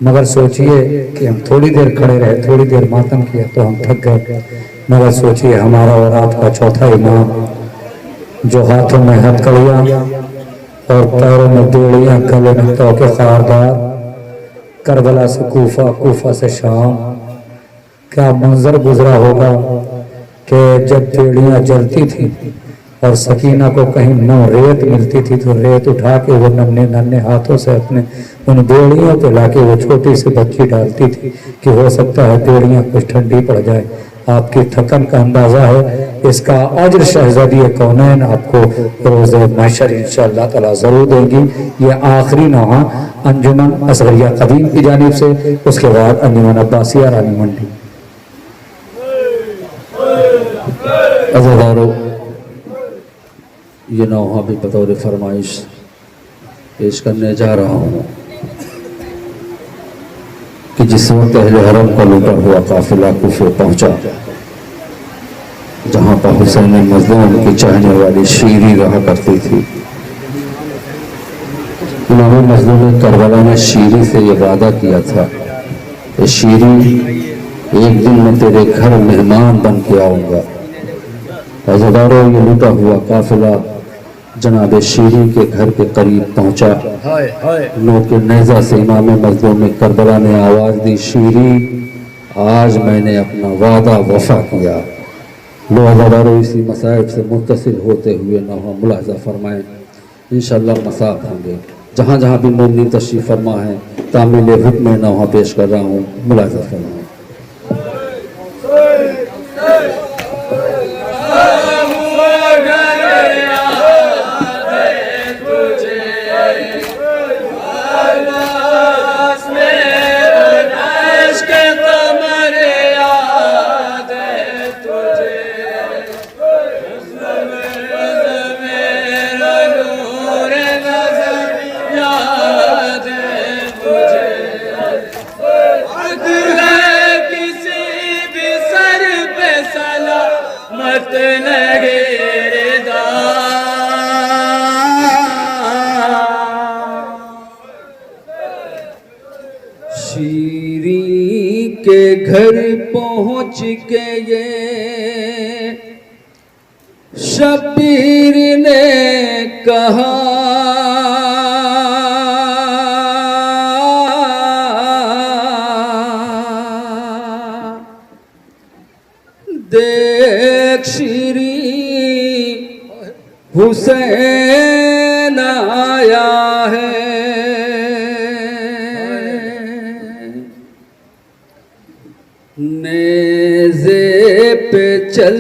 मगर सोचिए कि हम थोड़ी देर खड़े रहे, थोड़ी देर मातम किया तो हम थक गए। मगर सोचिए हमारा और आपका चौथा इमाम, जो हाथों में हथकड़ियाँ और पैरों में बेड़ियाँ, गले में तोके खारदार, करबला से कूफा, कूफा से शाम, क्या मंजर गुजरा होगा कि जब बेड़ियाँ जलती थी और सकीना को कहीं न रेत मिलती थी तो रेत उठा के वो नन्हे नन्हे हाथों से अपने उन बेड़ियों पे लाके वो छोटी सी बच्ची डालती थी कि हो सकता है बेड़ियाँ कुछ ठंडी पड़ जाए। आपकी थकन का अंदाज़ा है, इसका अज्र शहज़ादी कौनैन आपको रोज़े महशर इंशाअल्लाह ताला ज़रूर देंगी। ये आखिरी नौहा अंजुमन असगरिया कदीम की जानिब से, उसके बाद अंजुमन अब्बासिया रानी मंडी। अज़ादारों, ये नौहा भी बतौर फरमाइश पेश करने जा रहा हूँ कि जिस वक्त अहले हरम का लूटा हुआ काफिला कूफे पहुंचा, जहां पर हुसैन मज़लूम की चाहने वाली शीरी रहा करती थी। इमाम मज़लूम करबला ने शीरी से ये वादा किया था कि शीरी, एक दिन मैं तेरे घर मेहमान बन के आऊँगा। अज़ादारों, ये लूटा हुआ काफिला जनाब शीरी के घर के करीब पहुंचा। नोके नेज़ा से इमाम मज़लूम करबला ने आवाज़ दी, शीरी, आज मैंने अपना वादा वफा किया। लो अज़ादारों, इसी मसाइब से मुत्तसिल होते हुए नौहा मुलाहज़ा फरमाएँ। इंशाअल्लाह मसाब होंगे। जहाँ जहाँ भी मोमिन तशरीफ़ फरमा है, तामील हुक्म नौहा पेश कर रहा हूँ, मुलाहज़ा फरमाएँ। के घर पहुंच के ये शब्बीर ने कहा, देख श्री हुसैन आया है। नेज़े पे चल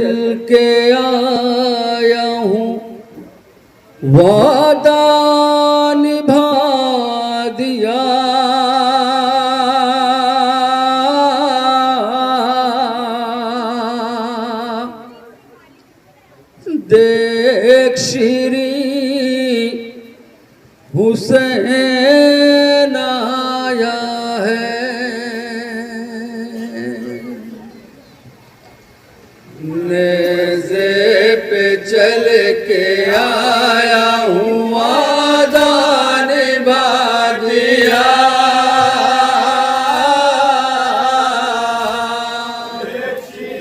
के आया हूँ, वादा निभा दिया। देख श्री हुसैन आया है। नेज़े पे चल के आया हूँ, वादा निभा दिया।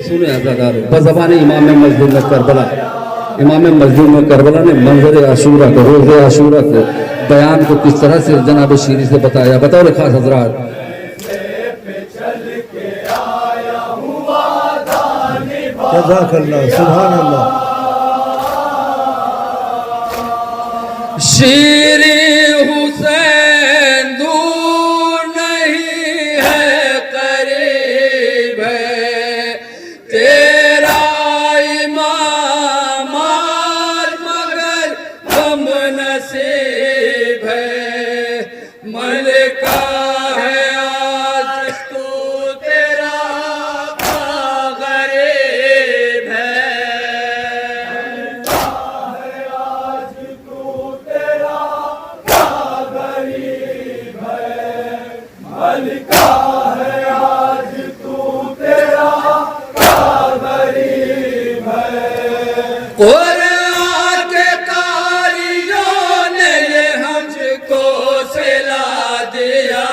सुने अज़ादारो, बज़बानी इमाम मज़लूम में करबला, इमाम मज़लूम में करबला ने मंजर आशूरा को, रोज़ आशूरा को, बयान को किस तरह से जनाब शीरी से बताया। बताओ खास हजरात, जज़ाकल्लाह, सुभान अल्लाह। शीरी हुसैन दूर नहीं है, करीब है तेरा इमाम आज, मगर गम नसीब है। मलिका है आज तू, तेरा गरीब है। मलिका है आज तू, तेरा क्या गरीब है। कुरान के कारियों ने ये हमको सिला दिया।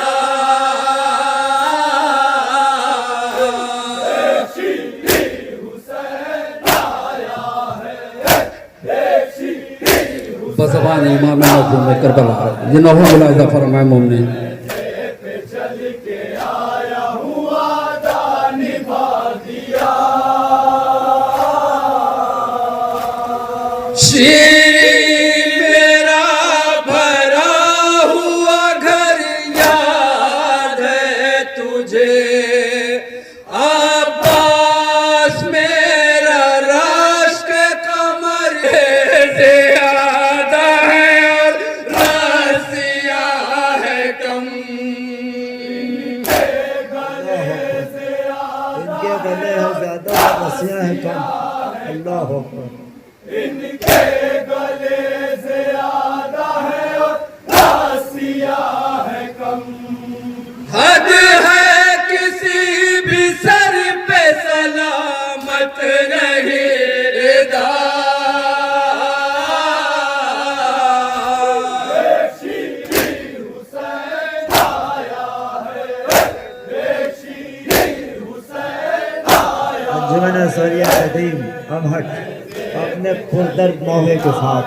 बज़बानी इमाम मज़लूम में करबला, ये नौहा मुलाहिज़ा फरमाए मोमिन। मेरा भरा हुआ घर याद है तुझे, अब्बास मेरा राश्क कमर से आधा है और रसिया है कम। इनके गले है ज्यादा, रस्सियां हैं कम। अल्लाह अकबर। इनके गले से आधा है और रस्सियां है कम। हद है किसी भी सर पे सलामत नहीं रिदा। हुसैन आया है, हुसैन आया। अंजुमन सरिया कदीम अमहट अपने पुरदर्द नौहे के साथ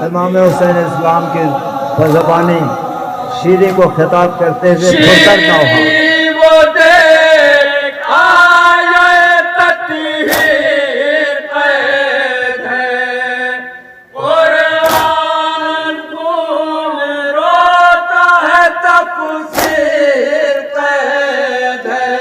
इमाम हुसैन इस्लाम के बज़बानी शीरी को खिताब करते हुए पुरदर्द नौहा। वो देख आए तत्हीर कैद है, कुरान खून रोता है तफसीर कैद है।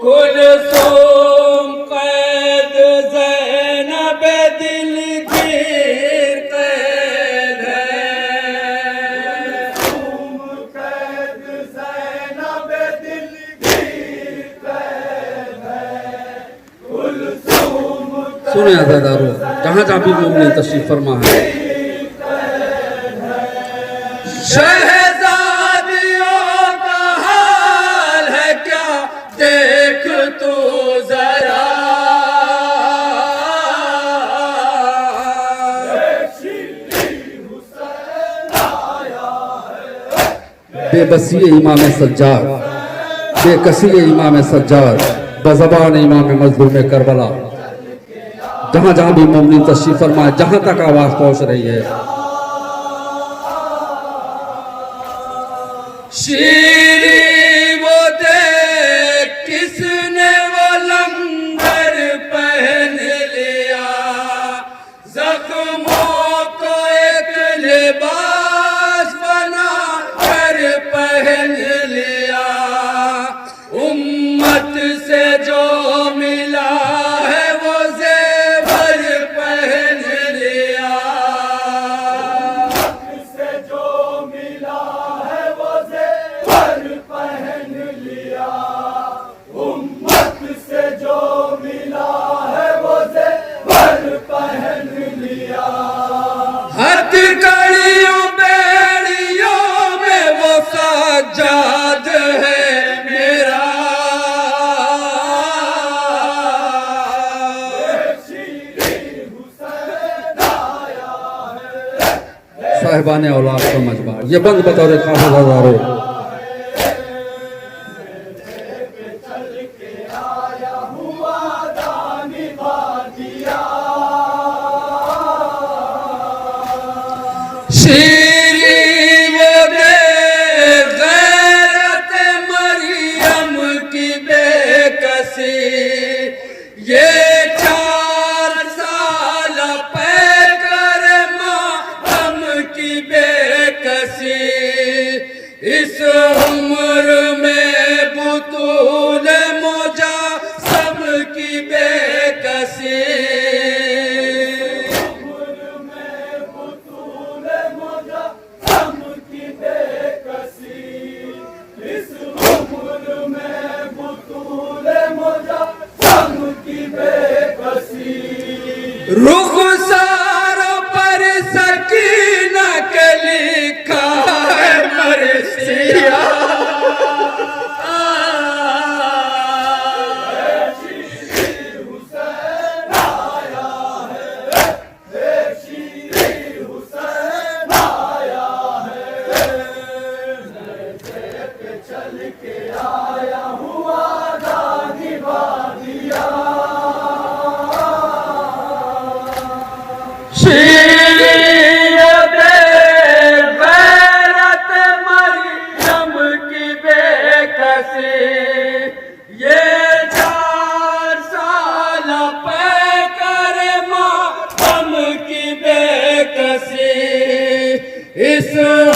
कुलसूम कैद, ज़ैनब दिलगीर कैद है। कैद ज़ैनब दिलगीर कैद है। कुलसूम सुने अज़ादारो, जहाँ जहाँ भी मोमिन तशरीफ फरमा है, शहज़ादियों का हाल है क्या देख तू जरा। बेबसी इमाम सज्जाद, बेकसी इमाम सज्जाद, बज़बान इमाम मज़लूम करबला। जहाँ जहाँ भी मोमिन तशरीफ फरमाए, जहाँ तक आवाज़ पहुँच रही है, शीरी वो देख किसने वो लंगर पहन लिया, जख्मों को एक लिबास बना कर पहन लिया। उम्मत से जो मिला है वो ज़ेवर पहन लिया। से जो मिला है वो ज़ेवर पहन लिया। उम्मत से जो मिला है वो ज़ेवर पहन लिया। हथकड़ियों बेड़ियों में वो सज्जाद है मेरा। साहिबान औलाद का मजमा, ये बंद बतौर काफिल हज़ारों। शीरी वो दे गैरत मरियम की बेकसी, ये 4 साल पैकर मातम की बेकसी। इस उम्र में बुतूल मोजा सब की बेकसी। रुखसारों पर सकीना के लिखा है मरसिया। ये 4 साल पैकर मातम की बेकसी। इस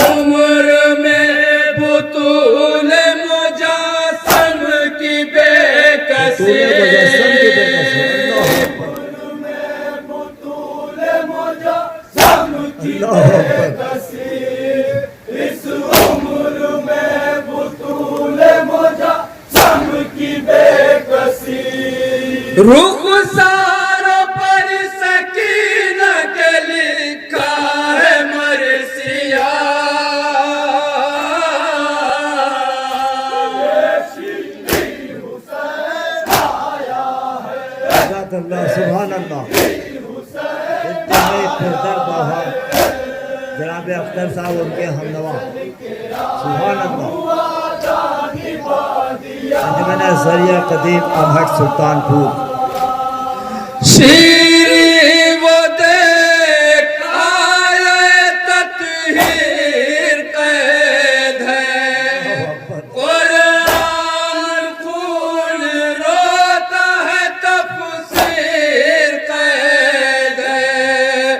उम्र में बुतूल मुजासम की बेकसी। इस उम्र में बुतूल मोजा सम की बेकसी। रुखसारों पर सकीना के लिखा है मरसिया। अल्लाह सुभान अल्लाह। इंतहाई फिरदर्द आहा जनाब अख्तर साहब उनके हमनवा, सुभान अल्लाह। अंजमन ज़रिया कदीम अमहट सुल्तानपुर। शीरी वो देख आए तत्हीर कैद है, कुरान खून रोता है तफसीर कैद है।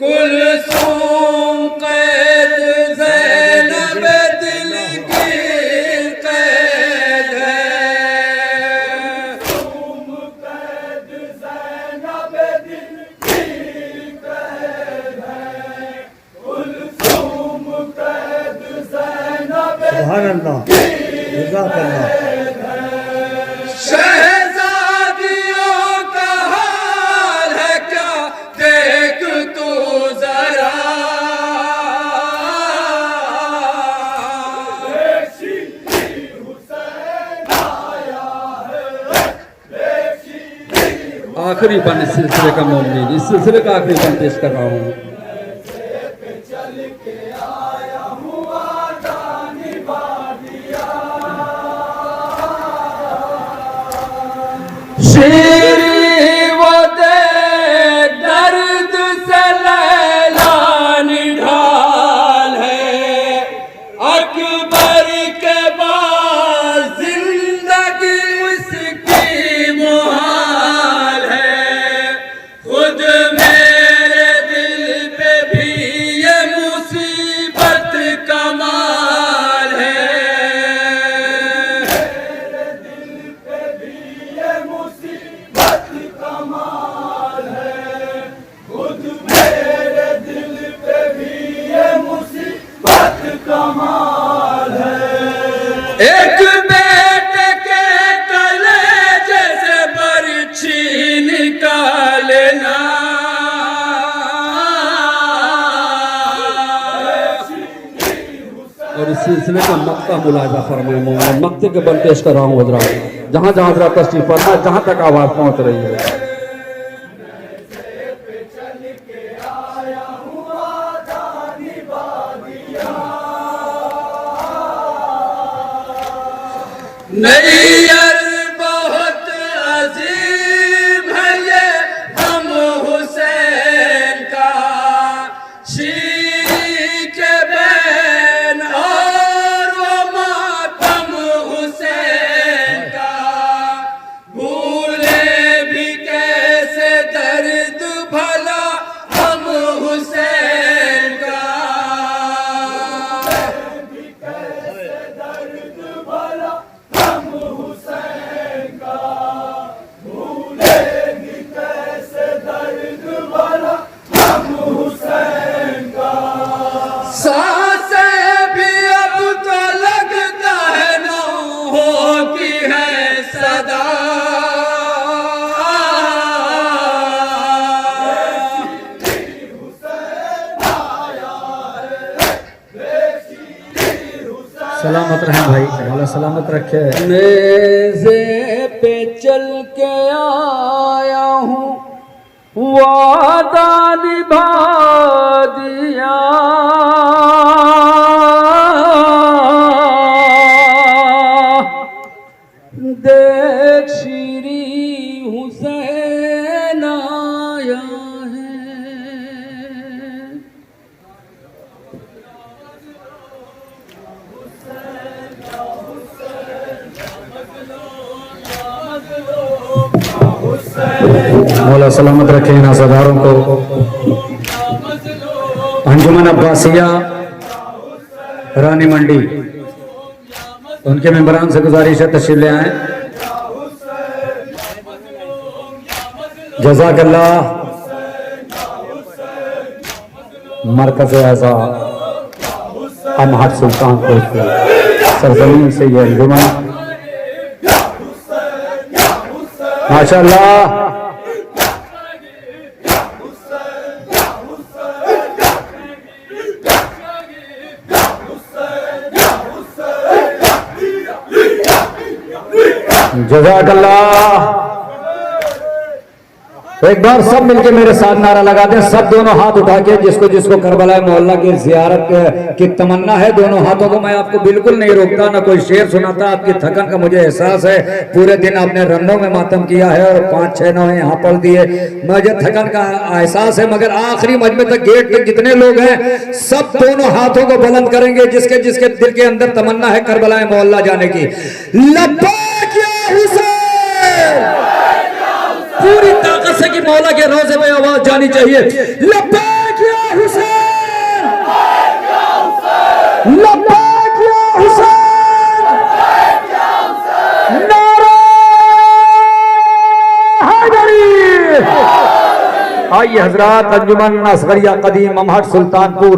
कुलसूम कैद, ज़ैनब दिलगीर कैद है। सुभान अल्लाह, जज़ाकल्लाह। शहजादियों का हाल है क्या देख तू जरा। आखिरी बन इस सिलसिले का मोमिन, इस सिलसिले का आखिरी बन पेश कर रहा हूँ। शीरी वो दे दर्द से लैला निढाल है, अकबर के बाद जिंदगी उसकी मुहाल है। खुद मेरे दिल पे भी ये मुसीबत कमाल है। ये मुसीबत कमाल है, खुद मेरे दिल पे भी ये मुसीबत कमाल है। एक बेटे के कलेजे से बर्छी निकालना, और इस सिलसिले का मक्ता मुलाजा फरमाए। मैं मक्ते के बल पेश कर रहा हूँ हजरात, जहाँ जहाँ हजरात तशरीफ फरमा, जहाँ तक आवाज पहुँच रही है। नैयर बहुत अजीम है ये हम हुसैन का, शीरी के बैन और वो मातम हुसैन का। भूले भी कैसे दर्द भला हम हुसैन का। सांसें भी अब तो लगता है नौहों की है सदा। सलामत रहें भाई, मौला सलामत रखे। नेज़े पे चल के आया हूँ, वादा निभा दिया। देख शीरी हुसैन आया है। मौला सलामत रखे इन अज़ादारों को। अंजुमन अब्बासिया रानी मंडी, उनके मेंबरान से गुजारिश है तशरीफ ले आए। जज़ाकल्लाह। मरकज़ आज़ा अमहट सुल्तानपुर की सरजमीन से ये अंजुमन माशाअल्लाह जज़ाकल्लाह। एक बार सब मिलके मेरे साथ नारा लगा दें, सब दोनों हाथ उठा के, जिसको जिसको करबला मोहल्ला की जियारत की तमन्ना है, दोनों हाथों को। मैं आपको बिल्कुल नहीं रोकता, ना कोई शेर सुनाता। आपकी थकन का मुझे एहसास है, पूरे दिन आपने रन्नों में मातम किया है और 5-6 नौ यहाँ पढ़ दिए, मुझे थकन का एहसास है। मगर आखिरी मजमे तक गेट पे जितने लोग हैं, सब दोनों हाथों को बुलंद करेंगे, जिसके जिसके दिल के अंदर तमन्ना है करबला मोहल्ला जाने की। लब्बैक या हुसैन, पूरी ताकत से कि मौला के रोजे में आवाज जानी चाहिए। लब्बैक या हुसैन, लब्बैक या हुसैन, नारा हैदरी। आइए हजरात, अंजुमन असगरिया कदीम अमहट सुल्तानपुर।